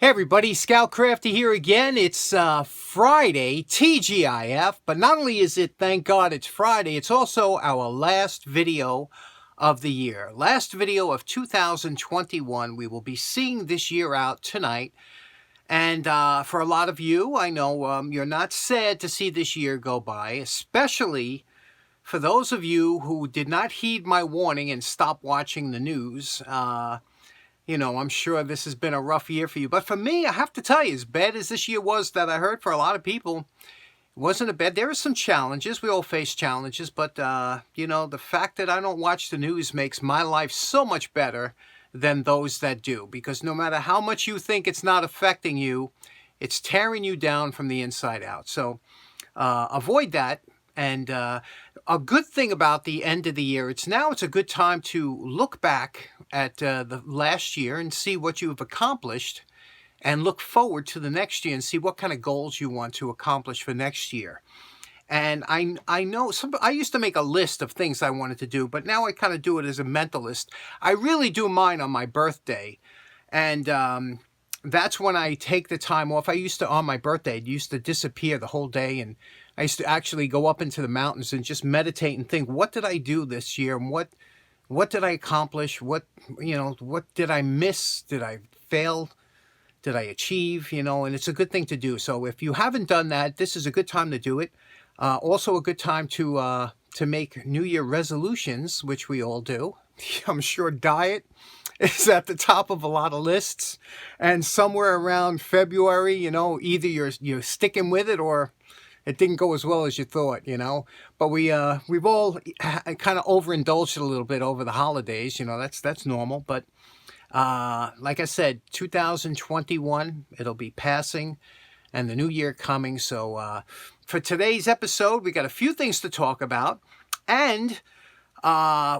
Hey everybody, Scout Crafty here again. It's Friday, TGIF, but not only is it, thank God it's Friday, it's also our last video of the year. Last video of 2021. We will be seeing this year out tonight. And for a lot of you, I know you're not sad to see this year go by, especially for those of you who did not heed my warning and stop watching the news. You know, I'm sure this has been a rough year for you. But for me, I have to tell you, as bad as this year was that I heard for a lot of people, it wasn't a bad. There are some challenges. We all face challenges. But, you know, the fact that I don't watch the news makes my life so much better than those that do. Because no matter how much you think it's not affecting you, it's tearing you down from the inside out. So avoid that. And a good thing about the end of the year, it's a good time to look back at the last year and see what you've accomplished and look forward to the next year and see what kind of goals you want to accomplish for next year. And I know I used to make a list of things I wanted to do, but now I kind of do it as a mental list. I really do mine on my birthday. And that's when I take the time off. On my birthday, it used to disappear the whole day, and I used to actually go up into the mountains and just meditate and think, what did I do this year? And what did I accomplish? What did I miss? Did I fail? Did I achieve? And it's a good thing to do. So if you haven't done that, this is a good time to do it. Also a good time to make New Year resolutions, which we all do. I'm sure diet is at the top of a lot of lists. And somewhere around February, either you're sticking with it or it didn't go as well as you thought, But we've all kind of overindulged a little bit over the holidays, that's normal. But like I said, 2021, it'll be passing and the new year coming. So for today's episode, we got a few things to talk about. And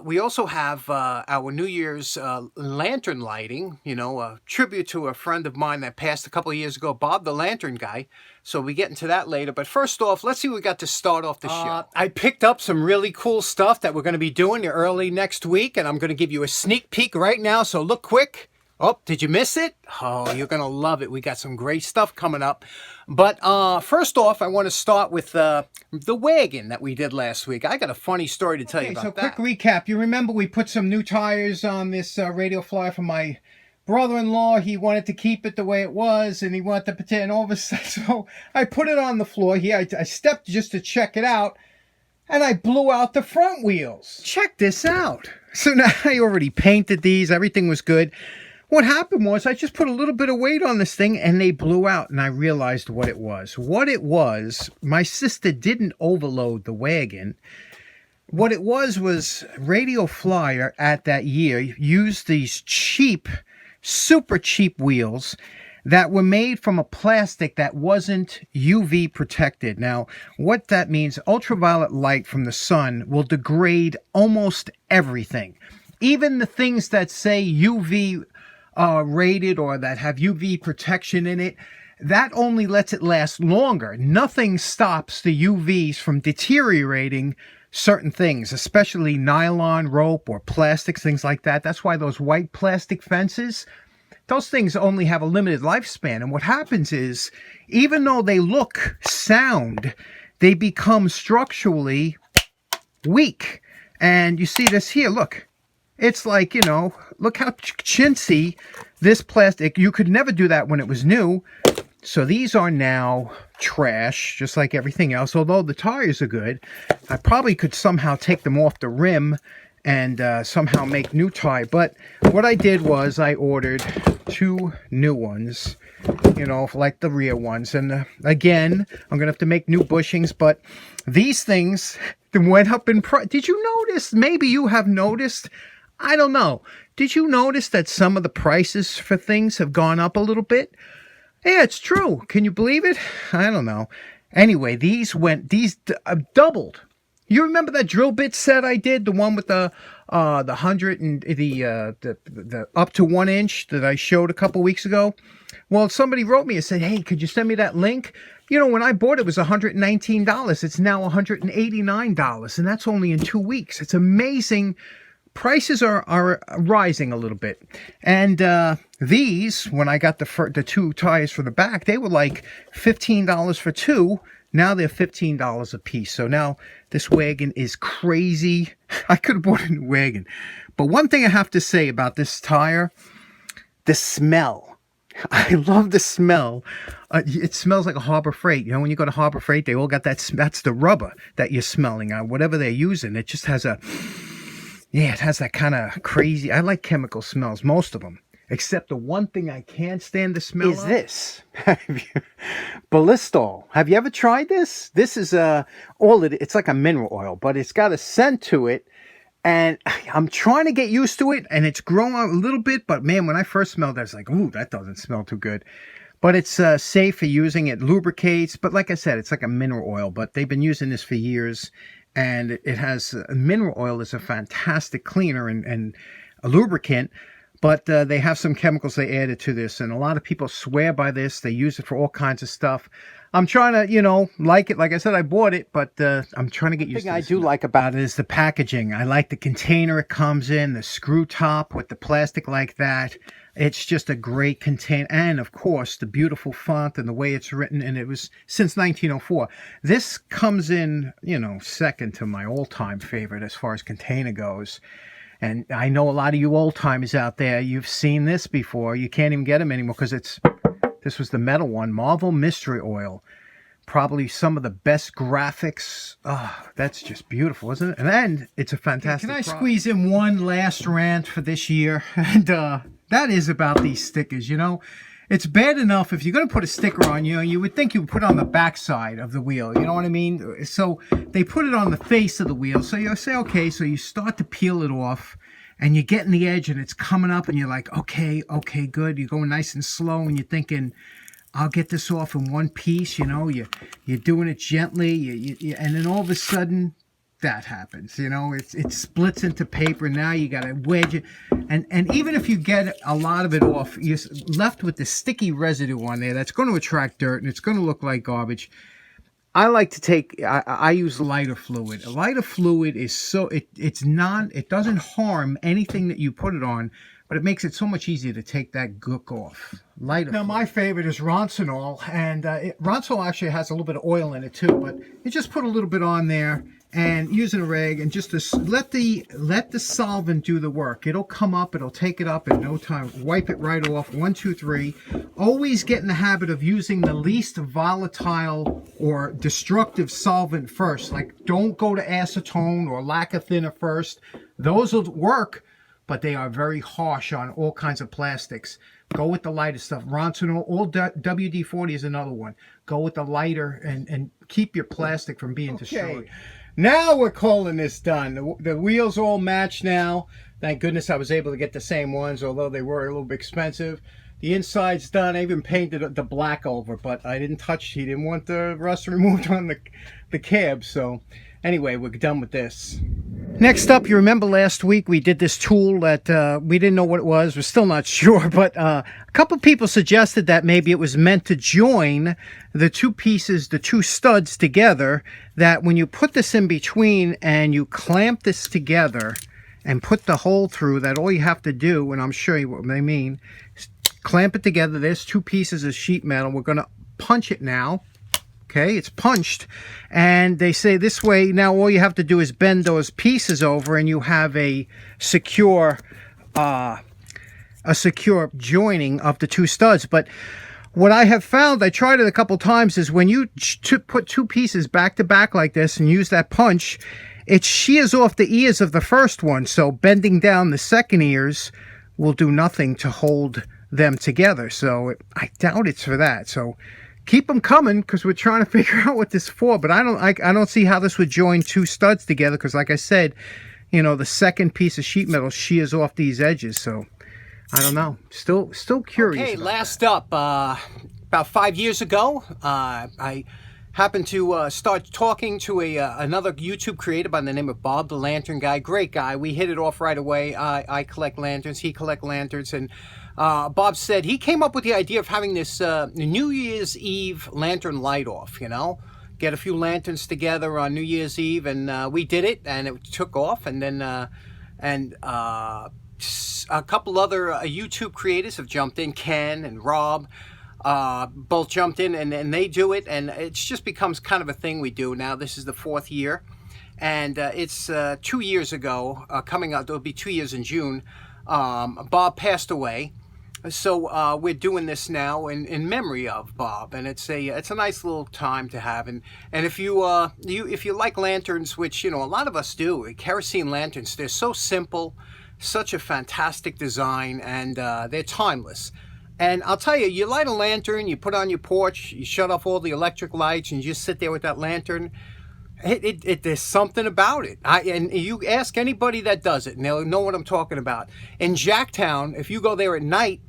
we also have our New Year's lantern lighting, a tribute to a friend of mine that passed a couple of years ago, Bob the Lantern Guy. So we get into that later. But first off, let's see what we got to start off the show. I picked up some really cool stuff that we're going to be doing early next week, and I'm going to give you a sneak peek right now. So look quick. Oh, did you miss it? Oh, you're going to love it. We got some great stuff coming up. But first off, I want to start with the wagon that we did last week. I got a funny story to tell you about that. So quick recap. You remember we put some new tires on this radio flyer for my brother-in-law. He wanted to keep it the way it was, and he wanted to pretend all of a sudden. So I put it on the floor here. I stepped just to check it out, and I blew out the front wheels. Check this out. So now I already painted these. Everything was good. What happened was I just put a little bit of weight on this thing and they blew out, and I realized what it was. What it was, my sister didn't overload the wagon. What it was Radio Flyer at that year used these cheap, super cheap wheels that were made from a plastic that wasn't UV protected. Now, what that means, ultraviolet light from the sun will degrade almost everything. Even the things that say UV rated or that have UV protection in it, that only lets it last longer. Nothing stops the UVs from deteriorating certain things, especially nylon rope or plastics, things like that. That's why those white plastic fences, those things only have a limited lifespan. And what happens is, even though they look sound, they become structurally weak. And you see this here, look. It's like, look how chintzy this plastic. You could never do that when it was new. So these are now trash, just like everything else. Although the tires are good, I probably could somehow take them off the rim and somehow make new tire. But what I did was I ordered 2 new ones, like the rear ones. And again, I'm going to have to make new bushings. But these things went up in price. Did you notice? Maybe you have noticed. I don't know. Did you notice that some of the prices for things have gone up a little bit? Yeah, it's true. Can you believe it? I don't know. Anyway, these doubled. You remember that drill bit set I did, the one with the 100 and the up to 1 inch that I showed a couple weeks ago? Well, somebody wrote me and said, "Hey, could you send me that link?" When I bought it, it was $119. It's now $189, and that's only in 2 weeks. It's amazing prices are rising a little bit. And these, when I got the two tires for the back, they were like $15 for two. Now they're $15 a piece. So now this wagon is crazy. I could have bought a new wagon. But one thing I have to say about this tire, the smell. I love the smell. It smells like a Harbor Freight. You know, when you go to Harbor Freight, they all got that. That's the rubber that you're smelling on, whatever they're using. It just has a, yeah, it has that kind of crazy. I like chemical smells, most of them. Except the one thing I can't stand the smell is this. Ballistol. Have you ever tried this? This is it's like a mineral oil, but it's got a scent to it. And I'm trying to get used to it, and it's grown out a little bit. But man, when I first smelled it, I was like, ooh, that doesn't smell too good. But it's safe for using. It lubricates. But like I said, it's like a mineral oil. But they've been using this for years. And it has, mineral oil is a fantastic cleaner and a lubricant. But they have some chemicals they added to this. And a lot of people swear by this. They use it for all kinds of stuff. I'm trying to, you know, like it. Like I said, I bought it, but I'm trying to get used to it. The thing I do like about it is the packaging. I like the container it comes in, the screw top with the plastic like that. It's just a great container. And, of course, the beautiful font and the way it's written. And it was since 1904. This comes in, you know, second to my all-time favorite as far as container goes. And I know a lot of you old-timers out there, you've seen this before. You can't even get them anymore because this was the metal one, Marvel Mystery Oil. Probably some of the best graphics. Oh, that's just beautiful, isn't it? And then it's a fantastic product. Can I squeeze in one last rant for this year? And that is about these stickers, you know. It's bad enough if you're going to put a sticker on, you know, you would think you would put it on the back side of the wheel. You know what I mean? So they put it on the face of the wheel. So you say, okay, so you start to peel it off. And you're getting the edge and it's coming up and you're like, okay, good. You're going nice and slow and you're thinking, I'll get this off in one piece. You know, you're doing it gently. And then all of a sudden that happens. You know, it splits into paper. Now you got to wedge it. And even if you get a lot of it off, you're left with the sticky residue on there that's going to attract dirt and it's going to look like garbage. I like to take, I use lighter fluid. A lighter fluid is so, it doesn't harm anything that you put it on, but it makes it so much easier to take that gook off. Lighter fluid. My favorite is Ronsonol, and Ronsonol actually has a little bit of oil in it too, but you just put a little bit on there and using a rag and just to let the solvent do the work. It'll come up, it'll take it up in no time. Wipe it right off. 1, 2, 3. Always get in the habit of using the least volatile or destructive solvent first. Like, don't go to acetone or lacquer thinner first. Those will work, but they are very harsh on all kinds of plastics. Go with the lighter stuff. Ronsonol or WD-40 is another one. Go with the lighter and keep your plastic from being destroyed. Now we're calling this done. The wheels all match now. Thank goodness I was able to get the same ones, although they were a little bit expensive. The inside's done. I even painted the black over, but I didn't touch. He didn't want the rust removed on the cab. So anyway, we're done with this. Next up, you remember last week we did this tool that we didn't know what it was. We're still not sure, but a couple people suggested that maybe it was meant to join the two pieces, the two studs together, that when you put this in between and you clamp this together and put the hole through, that all you have to do, and I'm sure you what they mean, is clamp it together. There's two pieces of sheet metal. We're going to punch it now. Okay, it's punched, and they say this way, now all you have to do is bend those pieces over and you have a secure joining of the two studs. But what I have found, I tried it a couple times, is when you put two pieces back to back like this and use that punch, it shears off the ears of the first one, so bending down the second ears will do nothing to hold them together. So I doubt it's for that. So keep them coming, because we're trying to figure out what this is for. But I don't see how this would join two studs together, because like I said, you know, the second piece of sheet metal shears off these edges. So I don't know. Still curious. Okay, last up, about 5 years ago, I happened to start talking to another YouTube creator by the name of Bob the Lantern Guy. Great guy. We hit it off right away. I collect lanterns. He collect lanterns. And Bob said he came up with the idea of having this New Year's Eve lantern light off, you know. Get a few lanterns together on New Year's Eve, and we did it, and it took off. And then and a couple other YouTube creators have jumped in. Ken and Rob both jumped in, and they do it, and it just becomes kind of a thing we do now. This is the 4th year, and it's 2 years ago, coming up, it'll be 2 years in June. Bob passed away, so we're doing this now in memory of Bob, and it's a nice little time to have. And if you if you like lanterns, which a lot of us do, kerosene lanterns, they're so simple, such a fantastic design, and they're timeless. And I'll tell you, you light a lantern, you put on your porch, you shut off all the electric lights, and you just sit there with that lantern. There's something about it. And you ask anybody that does it, and they'll know what I'm talking about. In Jacktown, if you go there at night,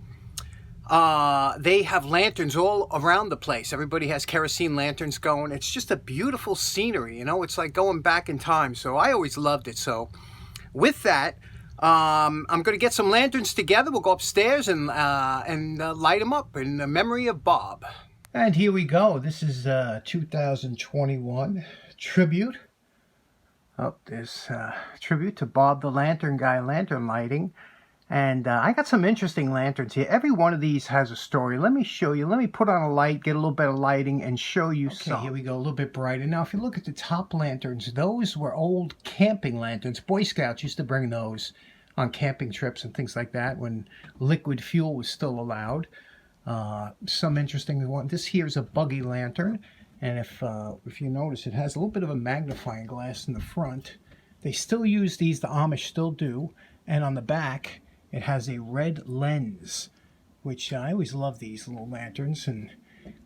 they have lanterns all around the place. Everybody has kerosene lanterns going. It's just a beautiful scenery, it's like going back in time. So I always loved it. So with that, I'm going to get some lanterns together. We'll go upstairs and light them up in memory of Bob. And here we go. This is 2021 tribute. Oh, there's tribute to Bob the Lantern Guy, lantern lighting. And I got some interesting lanterns here. Every one of these has a story. Let me show you. Let me put on a light, get a little bit of lighting, and show you some. Okay, here we go, a little bit brighter. Now, if you look at the top lanterns, those were old camping lanterns. Boy Scouts used to bring those on camping trips and things like that when liquid fuel was still allowed. Some interesting one. This here is a buggy lantern. And if you notice, it has a little bit of a magnifying glass in the front. They still use these, the Amish still do. And on the back, it has a red lens, which I always love these little lanterns. And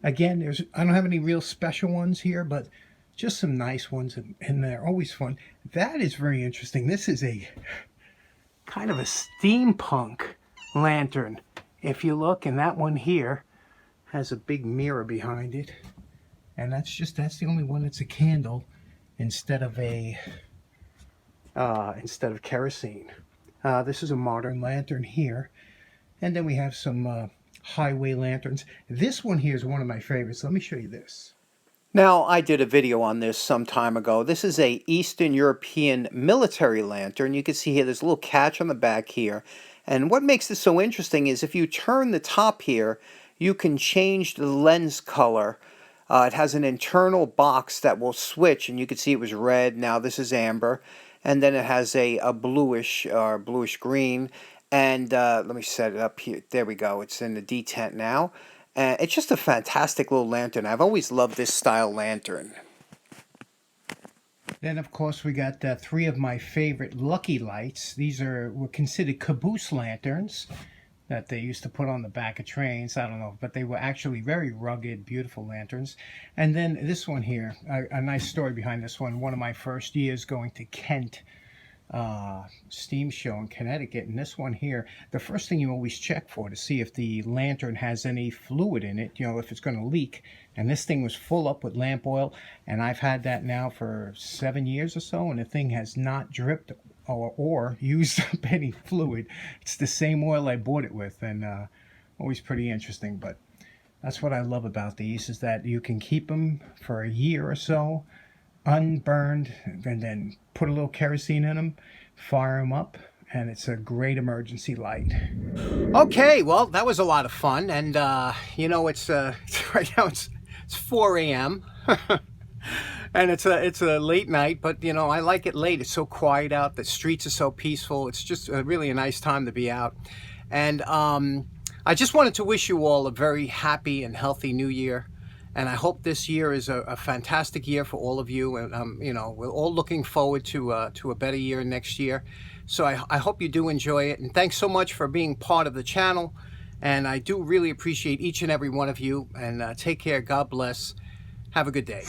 again, I don't have any real special ones here, but just some nice ones, and they're always fun. That is very interesting. This is a kind of a steampunk lantern. If you look, and that one here has a big mirror behind it. And that's the only one that's a candle instead of kerosene. This is a modern lantern here. And then we have some highway lanterns. This one here is one of my favorites. Let me show you this. Now, I did a video on this some time ago. This is a Eastern European military lantern. You can see here there's a little catch on the back here. And what makes this so interesting is if you turn the top here, you can change the lens color. It has an internal box that will switch, and you can see it was red. Now this is amber. And then it has a bluish or bluish green. And let me set it up here. There we go. It's in the detent now. It's just a fantastic little lantern. I've always loved this style lantern. Then, of course, we got 3 of my favorite Lucky Lights. These were considered caboose lanterns that they used to put on the back of trains. I don't know, but they were actually very rugged, beautiful lanterns. And then this one here, a nice story behind this one. One of my first years going to Kent steam show in Connecticut, and this one here, the first thing you always check for to see if the lantern has any fluid in it, if it's going to leak. And this thing was full up with lamp oil, and I've had that now for 7 years or so, and the thing has not dripped or used up any fluid. It's the same oil I bought it with, and always pretty interesting. But that's what I love about these, is that you can keep them for a year or so unburned, and then put a little kerosene in them, fire them up, and it's a great emergency light. Okay, well, that was a lot of fun, and it's right now it's 4 a.m. and it's a late night, but I like it late. It's so quiet out. The streets are so peaceful. It's just really a nice time to be out. And I just wanted to wish you all a very happy and healthy new year. And I hope this year is a fantastic year for all of you. And, we're all looking forward to a better year next year. So I hope you do enjoy it. And thanks so much for being part of the channel. And I do really appreciate each and every one of you. And take care. God bless. Have a good day.